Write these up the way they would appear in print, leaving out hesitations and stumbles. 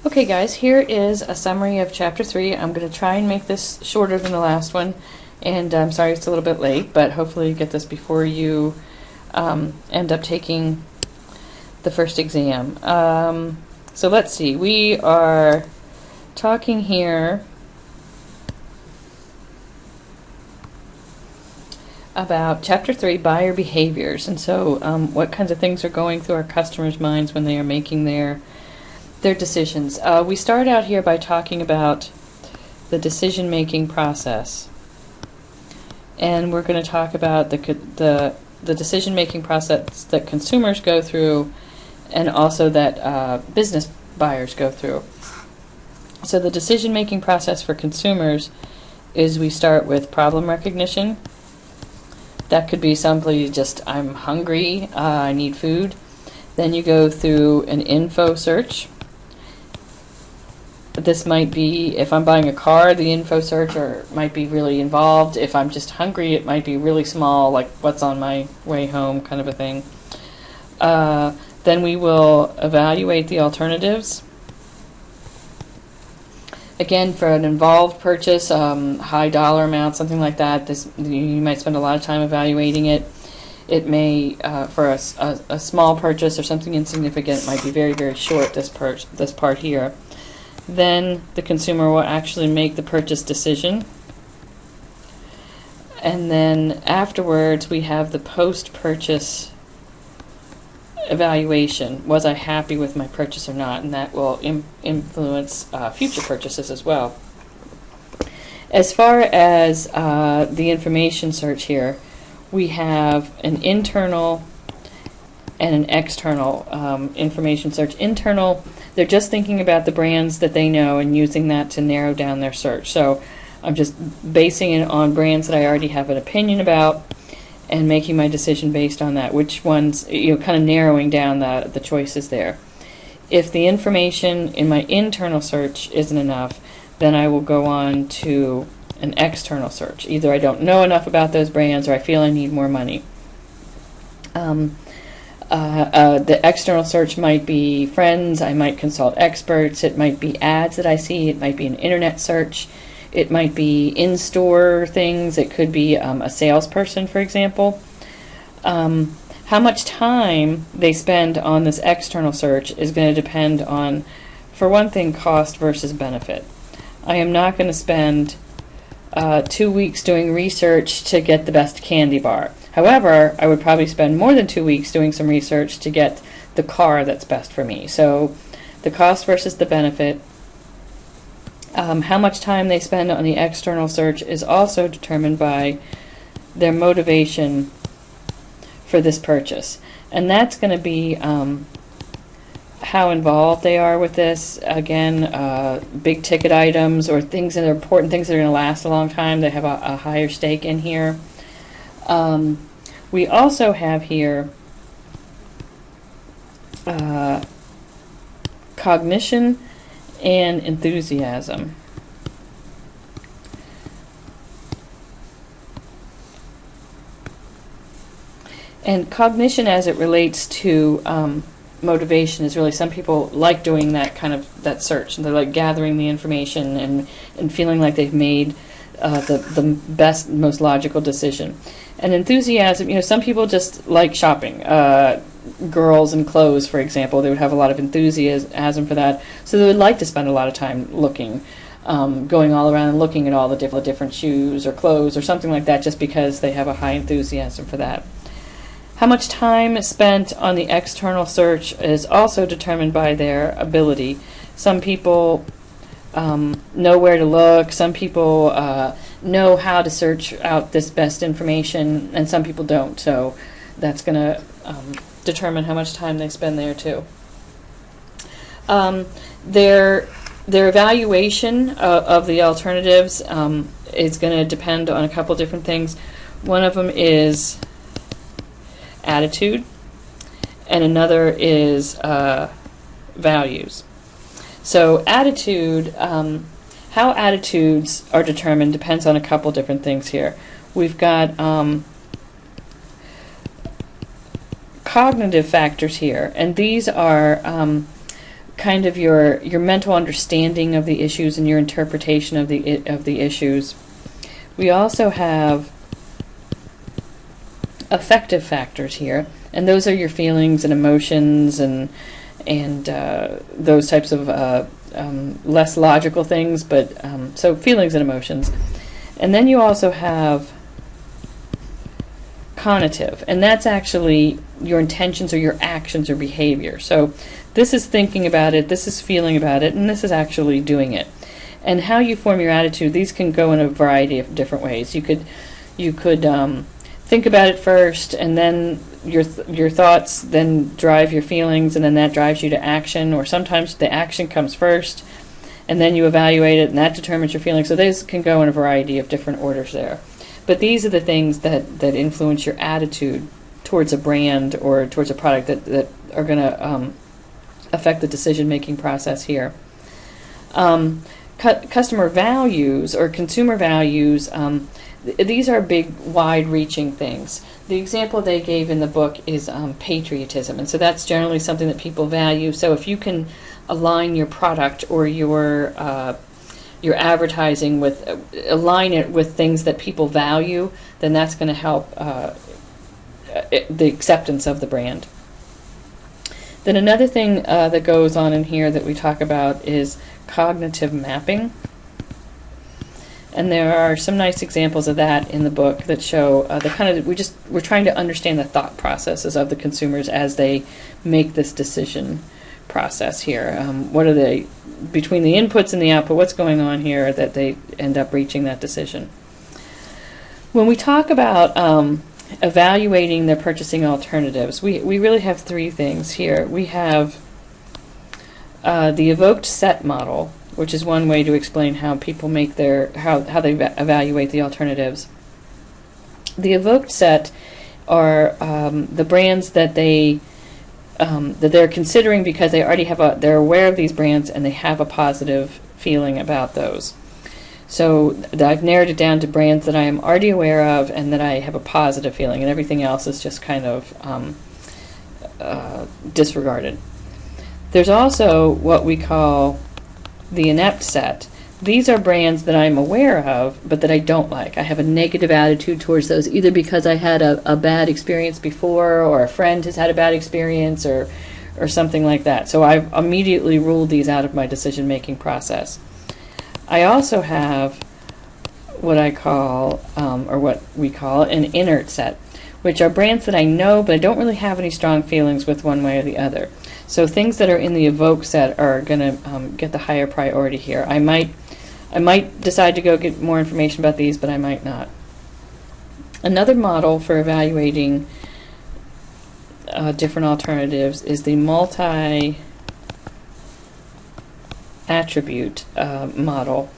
Okay guys, here is a summary of Chapter 3. I'm going to try and make this shorter than the last one, and I'm sorry it's a little bit late, but hopefully you get this before you end up taking the first exam. So let's see, we are talking here about Chapter 3, buyer behaviors, and so what kinds of things are going through our customers' minds when they are making their decisions. We start out here by talking about the decision-making process, and we're going to talk about the decision-making process that consumers go through, and also that business buyers go through. So the decision-making process for consumers is we start with problem recognition. That could be simply just I'm hungry, I need food. Then you go through an info search. This might be, if I'm buying a car, the info search might be really involved. If I'm just hungry, it might be really small, like what's on my way home kind of a thing. Then we will evaluate the alternatives. Again, for an involved purchase, high dollar amount, something like that, you might spend a lot of time evaluating it. It may, for a small purchase or something insignificant, it might be very, very short, this part here. Then the consumer will actually make the purchase decision. And then afterwards we have the post-purchase evaluation. Was I happy with my purchase or not? And that will influence future purchases as well. As far as the information search here, we have an internal and an external information search. Internal, they're just thinking about the brands that they know and using that to narrow down their search. So I'm just basing it on brands that I already have an opinion about and making my decision based on that, which ones, kind of narrowing down the choices there. If the information in my internal search isn't enough, then I will go on to an external search. Either I don't know enough about those brands or I feel I need more money. The external search might be friends, I might consult experts, it might be ads that I see, it might be an internet search, it might be in-store things, it could be a salesperson, for example. How much time they spend on this external search is going to depend on, for one thing, cost versus benefit. I am not going to spend 2 weeks doing research to get the best candy bar. However, I would probably spend more than 2 weeks doing some research to get the car that's best for me. So the cost versus the benefit. How much time they spend on the external search is also determined by their motivation for this purchase. And that's going to be how involved they are with this. Again, big ticket items or things that are important, things that are going to last a long time, they have a higher stake in here. We also have here cognition and enthusiasm. And cognition as it relates to motivation is really, some people like doing that search, and they like gathering the information and feeling like they've made the best, most logical decision. And enthusiasm, some people just like shopping. Girls and clothes, for example, they would have a lot of enthusiasm for that, so they would like to spend a lot of time looking, going all around and looking at all the different shoes or clothes or something like that, just because they have a high enthusiasm for that. How much time is spent on the external search is also determined by their ability. Some people know where to look, some people know how to search out this best information, and some people don't, so that's going to determine how much time they spend there too. Their evaluation of the alternatives is going to depend on a couple different things. One of them is attitude, and another is values. So attitude, how attitudes are determined depends on a couple different things here. We've got cognitive factors here, and these are kind of your mental understanding of the issues and your interpretation of the issues. We also have affective factors here, and those are your feelings and emotions and those types of less logical things, but so feelings and emotions. And then you also have cognitive, and that's actually your intentions or your actions or behavior. So this is thinking about it, this is feeling about it, and this is actually doing it. And how you form your attitude, these can go in a variety of different ways. You could think about it first, and then your thoughts then drive your feelings, and then that drives you to action. Or sometimes the action comes first, and then you evaluate it, and that determines your feelings. So these can go in a variety of different orders there. But these are the things that influence your attitude towards a brand or towards a product that are going to affect the decision-making process here. Customer values or consumer values, these are big, wide-reaching things. The example they gave in the book is patriotism, and so that's generally something that people value. So if you can align your product or your advertising with, align it with things that people value, then that's going to help the acceptance of the brand. Then another thing that goes on in here that we talk about is cognitive mapping. And there are some nice examples of that in the book that show the kind of, we're trying to understand the thought processes of the consumers as they make this decision process here. What are they, between the inputs and the output, what's going on here that they end up reaching that decision? When we talk about evaluating their purchasing alternatives, we really have three things here. We have the evoked set model, which is one way to explain how people make how they evaluate the alternatives. The evoked set are the brands that they're considering because they already they're aware of these brands and they have a positive feeling about those. So I've narrowed it down to brands that I am already aware of and that I have a positive feeling, and everything else is just kind of disregarded. There's also what we call the inept set. These are brands that I'm aware of but that I don't like. I have a negative attitude towards those, either because I had a bad experience before, or a friend has had a bad experience, or something like that. So I've immediately ruled these out of my decision-making process. I also have what I call, or what we call, an inert set, which are brands that I know but I don't really have any strong feelings with one way or the other. So things that are in the evoke set are going to get the higher priority here. I might decide to go get more information about these, but I might not. Another model for evaluating different alternatives is the multi-attribute model.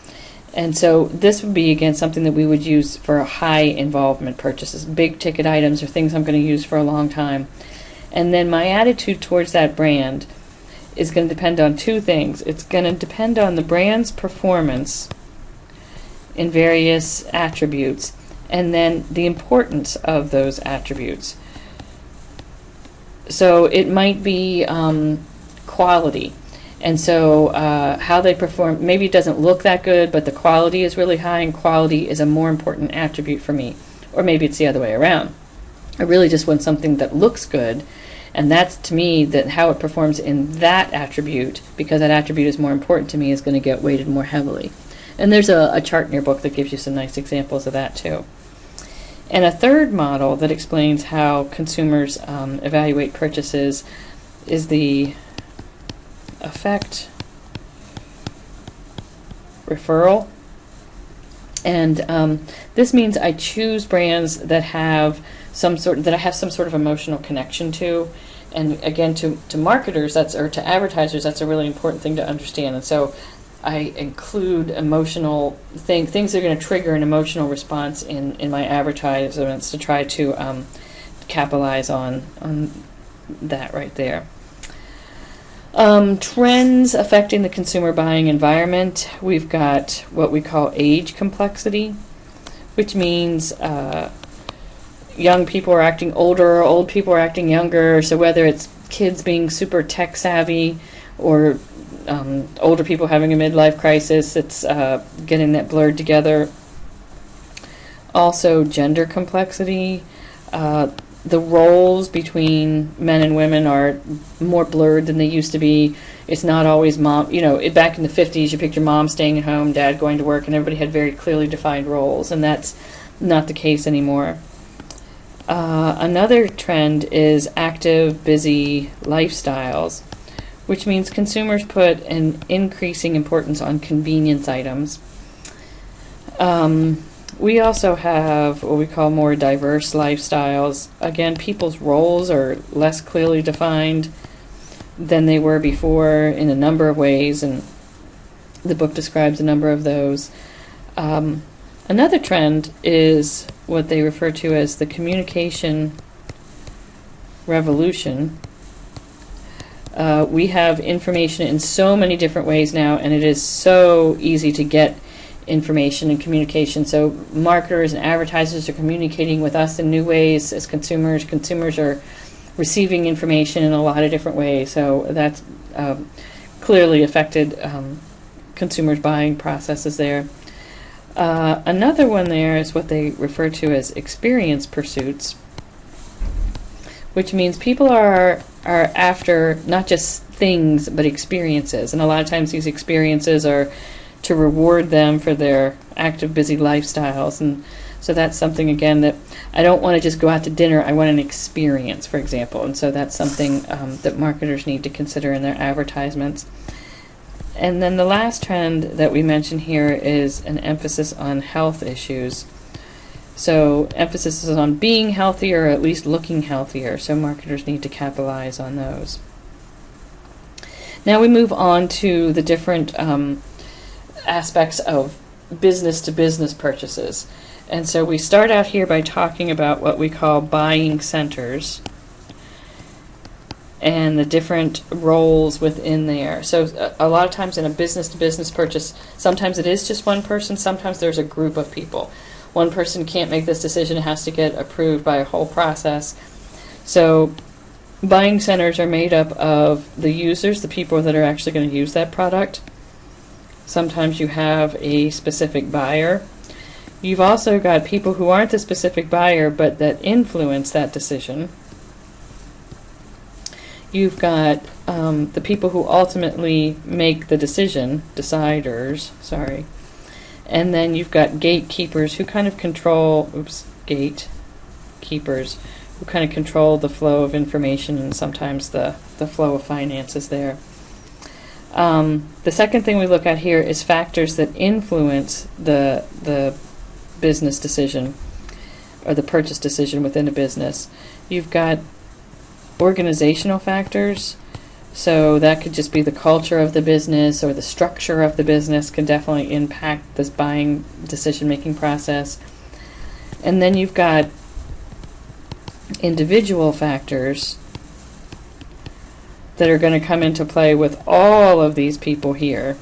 And so this would be, again, something that we would use for high involvement purchases, big ticket items or things I'm going to use for a long time. And then my attitude towards that brand is going to depend on two things. It's going to depend on the brand's performance in various attributes, and then the importance of those attributes. So it might be quality. And so how they perform, maybe it doesn't look that good, but the quality is really high, and quality is a more important attribute for me. Or maybe it's the other way around. I really just want something that looks good, and that's, to me, that how it performs in that attribute, because that attribute is more important to me, is going to get weighted more heavily. And there's a chart in your book that gives you some nice examples of that too. And a third model that explains how consumers evaluate purchases is the effect referral. And this means I choose brands that have some sort of emotional connection to. And again, to marketers, or to advertisers, that's a really important thing to understand. And so I include emotional things that are going to trigger an emotional response in my advertisements to try to capitalize on that right there. Trends affecting the consumer buying environment. We've got what we call age complexity, which means young people are acting older, or old people are acting younger. So whether it's kids being super tech savvy, or older people having a midlife crisis. It's getting that blurred together. Also, gender complexity. The roles between men and women are more blurred than they used to be. It's not always mom. Back in the 50s, you picture mom staying at home, dad going to work, and everybody had very clearly defined roles, and that's not the case anymore. Another trend is active, busy lifestyles, which means consumers put an increasing importance on convenience items. We also have what we call more diverse lifestyles. Again, people's roles are less clearly defined than they were before in a number of ways, and the book describes a number of those. Another trend is what they refer to as the communication revolution. We have information in so many different ways now, and it is so easy to get information and communication. So marketers and advertisers are communicating with us in new ways as consumers. Consumers are receiving information in a lot of different ways. So that's clearly affected consumers' buying processes there. Another one there is what they refer to as experience pursuits, which means people are after not just things but experiences, and a lot of times these experiences are to reward them for their active, busy lifestyles. And so that's something, again, that I don't want to just go out to dinner, I want an experience, for example. And so that's something that marketers need to consider in their advertisements. And then the last trend that we mention here is an emphasis on health issues. So emphasis is on being healthier, or at least looking healthier, so marketers need to capitalize on those. Now we move on to the different aspects of business-to-business purchases. And so we start out here by talking about what we call buying centers and the different roles within there. So a lot of times in a business-to-business purchase, sometimes it is just one person, sometimes there's a group of people. One person can't make this decision, it has to get approved by a whole process. So buying centers are made up of the users, the people that are actually going to use that product. Sometimes you have a specific buyer. You've also got people who aren't the specific buyer but that influence that decision. You've got the people who ultimately make the decision, deciders, sorry. And then you've got gatekeepers who kind of control, gatekeepers who kind of control the flow of information and sometimes the flow of finances there. The second thing we look at here is factors that influence the business decision or the purchase decision within a business. You've got organizational factors, so that could just be the culture of the business or the structure of the business can definitely impact this buying decision-making process. And then you've got individual factors that are going to come into play with all of these people here,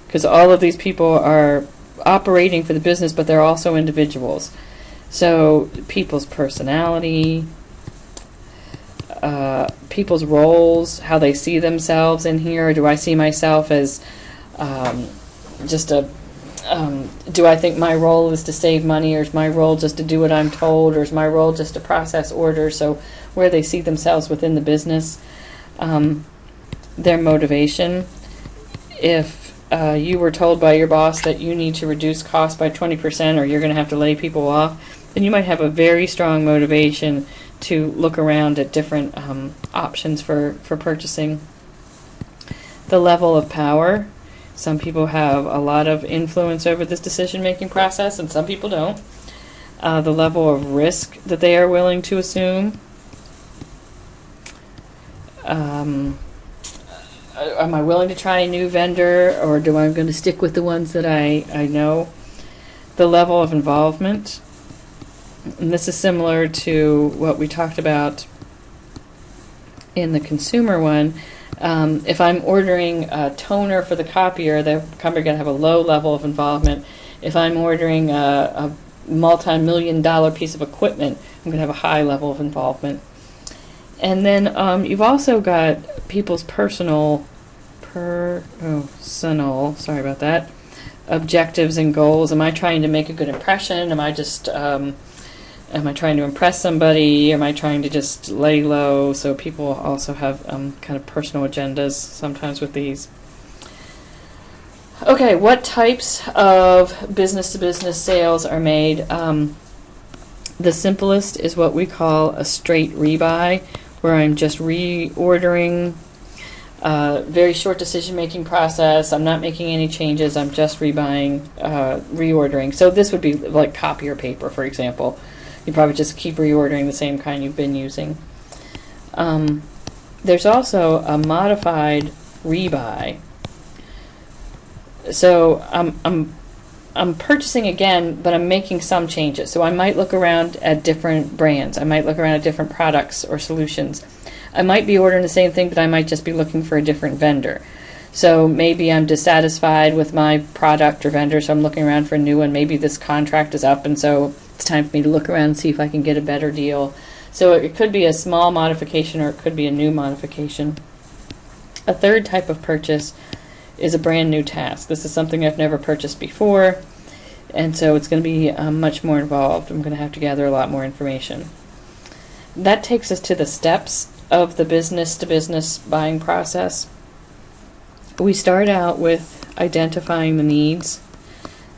because all of these people are operating for the business, but they're also individuals. So people's personality, people's roles, how they see themselves in here. Do I see myself as do I think my role is to save money, or is my role just to do what I'm told, or is my role just to process orders? So where they see themselves within the business. Their motivation. If you were told by your boss that you need to reduce costs by 20% or you're going to have to lay people off, then you might have a very strong motivation to look around at different options for purchasing. The level of power. Some people have a lot of influence over this decision-making process and some people don't. The level of risk that they are willing to assume. Am I willing to try a new vendor, or do I going to stick with the ones that I know? The level of involvement. And this is similar to what we talked about in the consumer one. If I'm ordering a toner for the copier, the company going to have a low level of involvement. If I'm ordering a multi-million-dollar piece of equipment, I'm going to have a high level of involvement. And then you've also got people's personal personal, sorry about that, objectives and goals. Am I trying to make a good impression? Am I just, am I trying to impress somebody? Am I trying to just lay low? So people also have kind of personal agendas sometimes with these. Okay, what types of business-to-business sales are made? The simplest is what we call a straight rebuy, where I'm just reordering. Very short decision-making process. I'm not making any changes. I'm just rebuying, reordering. So this would be like copier paper, for example. You probably just keep reordering the same kind you've been using. There's also a modified rebuy. So I'm purchasing again, but I'm making some changes. So I might look around at different brands. I might look around at different products or solutions. I might be ordering the same thing, but I might just be looking for a different vendor. So maybe I'm dissatisfied with my product or vendor, so I'm looking around for a new one. Maybe this contract is up, and so it's time for me to look around and see if I can get a better deal. So it could be a small modification, or it could be a new modification. A third type of purchase is a brand new task. This is something I've never purchased before, and so it's going to be much more involved. I'm going to have to gather a lot more information. That takes us to the steps of the business-to-business buying process. We start out with identifying the needs,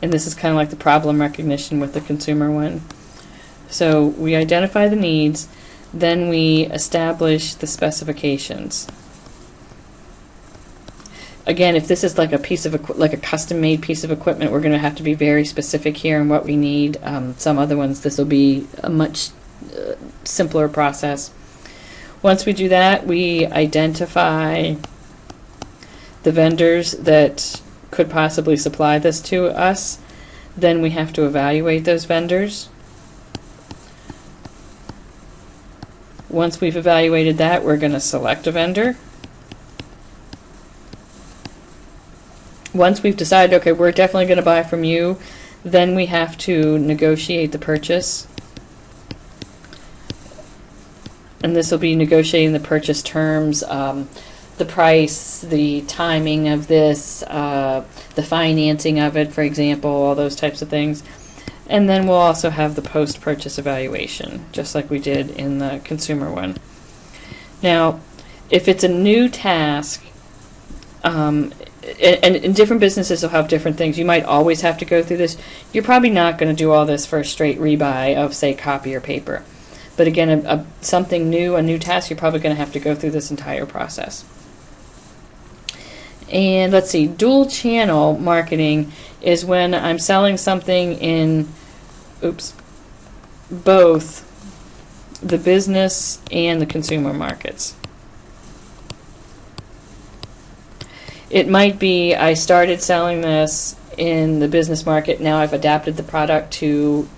and this is kind of like the problem recognition with the consumer one. So we identify the needs, then we establish the specifications. Again, if this is like a piece of like a custom-made piece of equipment, we're going to have to be very specific here in what we need. Some other ones, this will be a much simpler process. Once we do that, we identify the vendors that could possibly supply this to us. Then we have to evaluate those vendors. Once we've evaluated that, we're going to select a vendor. Once we've decided, okay, we're definitely going to buy from you, then we have to negotiate the purchase. And this will be negotiating the purchase terms, the price, the timing of this, the financing of it, for example, all those types of things. And then we'll also have the post-purchase evaluation, just like we did in the consumer one. Now, if it's a new task, and different businesses will have different things. You might always have to go through this. You're probably not going to do all this for a straight rebuy of, say, copy or paper. But again, something new, a new task, you're probably going to have to go through this entire process. And let's see, dual channel marketing is when I'm selling something in, both the business and the consumer markets. It might be I started selling this in the business market, now I've adapted the product to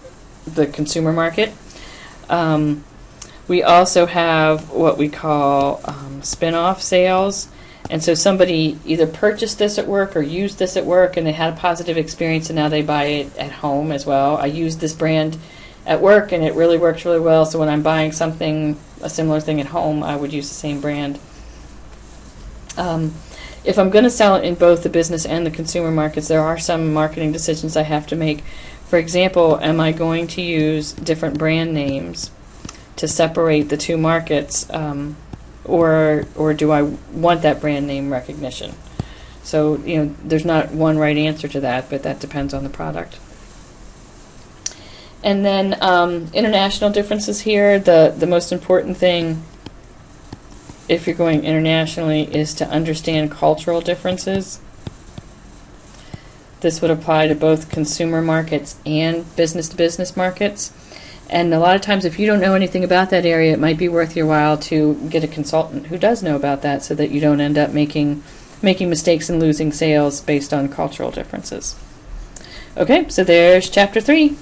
the consumer market. We also have what we call spin-off sales, and so somebody either purchased this at work or used this at work and they had a positive experience and now they buy it at home as well. I used this brand at work and it really works really well, so when I'm buying something, a similar thing at home, I would use the same brand. If I'm going to sell it in both the business and the consumer markets, there are some marketing decisions I have to make. For example, am I going to use different brand names to separate the two markets, or do I want that brand name recognition? So, there's not one right answer to that, but that depends on the product. And then international differences here. The most important thing, if you're going internationally, is to understand cultural differences. This would apply to both consumer markets and business-to-business markets. And a lot of times, if you don't know anything about that area, it might be worth your while to get a consultant who does know about that, so that you don't end up making mistakes and losing sales based on cultural differences. Okay, so there's chapter 3.